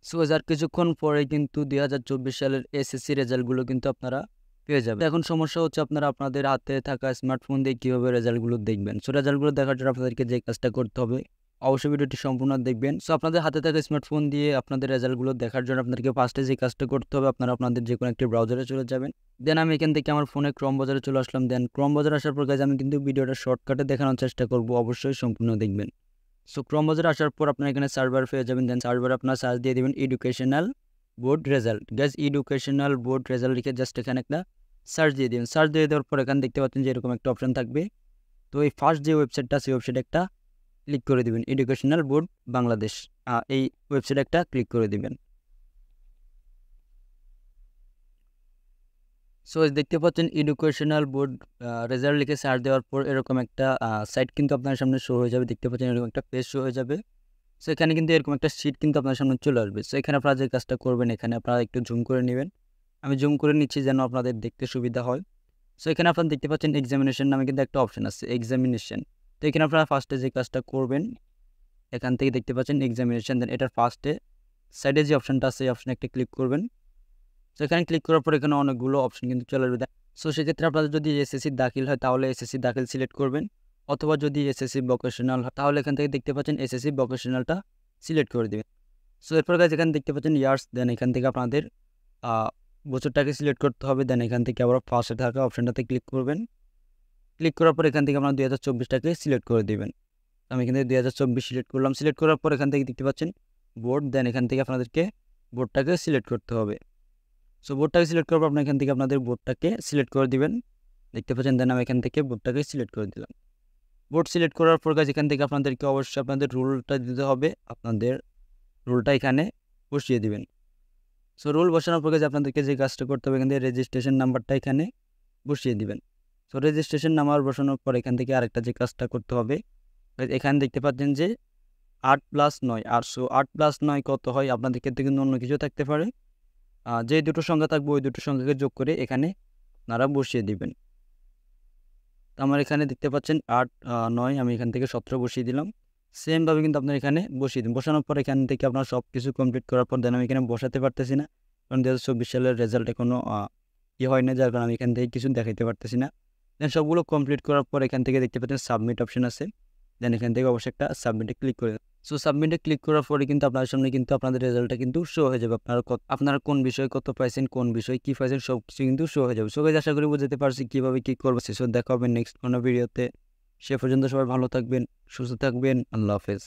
So আর কিছুক্ষণ পরে কিন্তু ২০২৪ সালের এসএসসি রেজাল্টগুলো কিন্তু আপনারা পেয়ে যাবেন। এখন সমস্যা হচ্ছে আপনারা আপনাদের হাতে থাকা স্মার্টফোন দিয়ে কীভাবে রেজাল্টগুলো দেখবেন। সো রেজাল্টগুলো দেখার জন্য আপনাদেরকে যে কাজটা করতে হবে, অবশ্যই ভিডিওটি সম্পূর্ণ দেখবেন। সো আপনাদের হাতে থাকা স্মার্টফোন দিয়ে আপনাদের রেজাল্টগুলো দেখার জন্য আপনাদেরকে ফার্স্টে যে কাজটা করতে হবে, আপনারা আপনাদের যে কোনো একটি ব্রাউজারে চলে যাবেন। দেন আমি এখান থেকে আমার ফোনে ক্রোম ব্রাউজারে চলে আসলাম। দেন ক্রোম ব্রাউজারে আসার পর আমি কিন্তু ভিডিওটা শর্টকাটে দেখানোর চেষ্টা করব, অবশ্যই সম্পূর্ণ দেখবেন। সো ক্রোম ব্রাউজারে আসার পর আপনার এখানে সার্ভার পেয়ে যাবেন। দেন সার্ভারে আপনার সার্চ দিয়ে দেবেন educational board result. Guys educational board result লিখে জাস্ট এখানে একটা সার্চ দিয়ে দিবেন। সার্চ দিয়ে দেওয়ার পর এখানে দেখতে পাচ্ছেন যে এরকম একটা অপশন থাকবে। তো এই ফার্স্ট যে ওয়েবসাইটটা আছে, ওয়েবসাইটে একটা ক্লিক করে দিবেন, এডুকেশনাল বোর্ড বাংলাদেশ। এই ওয়েবসাইটে একটা ক্লিক করে দিবেন। সো দেখতে পাচ্ছেন এডুকেশনাল বোর্ড রেজাল্ট লিখে সার্চ দেওয়ার পর এরকম একটা সাইট কিন্তু আপনার সামনে শো হয়ে যাবে। দেখতে পাচ্ছেন এরকম একটা পেজ শো হয়ে যাবে। সো এখানে কিন্তু এরকম একটা শিট কিন্তু আপনার সামনে চলে আসবে। সো এখানে আপনারা যে কাজটা করবেন, এখানে আপনারা একটু জুম করে নেবেন। আমি জুম করে নিচ্ছি যেন আপনাদের দেখতে সুবিধা হয়। সো এখানে আপনারা দেখতে পাচ্ছেন এক্সামিনেশন নামে কিন্তু একটা অপশন আছে, এক্সামিনেশন। তো এখানে আপনারা ফার্স্টে যে কাজটা করবেন, এখান থেকে দেখতে পাচ্ছেন এক্সামিনেশন। দেন এটার ফার্স্টে সাইডে যে অপশনটা আছে, এই অপশনে একটা ক্লিক করবেন। সো এখানে ক্লিক করার পর এখানে অনেকগুলো অপশন কিন্তু চলে আসবে। সো সেক্ষেত্রে আপনাদের যদি এসএসসি দাখিল হয় তাহলে এসএসসি দাখিল সিলেক্ট করবেন, অথবা যদি এসএসসি ভোকেশনাল হয় তাহলে এখান থেকে দেখতে পাচ্ছেন এসএসসি ভোকেশনালটা সিলেক্ট করে দেবেন। সো এরপর গাইজ এখানে দেখতে পাচ্ছেন ইয়ার্স। দেন এখান থেকে আপনাদের বছরটাকে সিলেক্ট করতে হবে। দেন এখান থেকে আবার ফার্স্টে থাকা অপশনটাতে ক্লিক করবেন। ক্লিক করার পর এখান থেকে আপনারা 2024টাকে সিলেক্ট করে দেবেন। আমি এখান থেকে 2024 সিলেক্ট করলাম। সিলেক্ট করার পর এখান থেকে দেখতে পাচ্ছেন বোর্ড। দেন এখান থেকে আপনাদেরকে বোর্ডটাকে সিলেক্ট করতে হবে। সো বোর্ডটাকে সিলেক্ট করার পর আপনি এখান থেকে আপনাদের বোর্ডটাকে সিলেক্ট করে দিবেন। দেখতে পাচ্ছেন। দেন আমি এখান থেকে বোর্ডটাকে সিলেক্ট করে দিলাম। বোর্ড সিলেক্ট করার পর গাইজ এখান থেকে আপনাদেরকে অবশ্যই আপনাদের রুলটা দিতে হবে। আপনাদের রুলটা এখানে বসিয়ে দিবেন। সো রুল বসানোর পর গাইজ আপনাদেরকে যে কাজটা করতে হবে, এখান থেকে রেজিস্ট্রেশন নাম্বারটা এখানে বসিয়ে দিবেন। সো রেজিস্ট্রেশন নাম্বার বসানোর পর এখান থেকে আরেকটা যে কাজটা করতে হবে, এখানে দেখতে পাচ্ছেন যে 8+9। আর সো 8+9 কত হয়, আপনাদের ক্ষেত্রে কিন্তু অন্য কিছু থাকতে পারে। যে দুটো সংখ্যা থাকবে ওই দুটো সংখ্যাকে যোগ করে এখানে আপনারা বসিয়ে দিবেন। তো আমার এখানে দেখতে পাচ্ছেন 8, 9, আমি এখান থেকে 17 বসিয়ে দিলাম। সেমভাবে কিন্তু আপনার এখানে বসিয়ে দিন। বসানোর পর এখান থেকে আপনার সব কিছু কমপ্লিট করার পর দেন আমি এখানে বসাতে পারতেছি না, কারণ 2024 সালের রেজাল্ট এখনও হয় না, যার কারণে আমি এখান থেকে কিছু দেখাইতে পারতেছি না। দেন সবগুলো কমপ্লিট করার পর এখান থেকে দেখতে পাচ্ছেন সাবমিট অপশন আছে। দেন এখান থেকে অবশ্যই একটা সাবমিটে ক্লিক করে। সো সাবমিটে ক্লিক করার পরে কিন্তু আপনার সামনে কিন্তু আপনাদের রেজাল্টটা কিন্তু শো হয়ে যাবে। আপনারা কোন বিষয়ে কত পাইছেন, কোন বিষয়ে কী পাইছেন, সব কিছু কিন্তু শো হয়ে যাবে। সো গাইজ আশা করি বুঝতে পারছি কীভাবে কী করবো। সো দেখা হবে নেক্সট কোনো ভিডিওতে। সে পর্যন্ত সবাই ভালো থাকবেন, সুস্থ থাকবেন। আল্লাহ হাফেজ।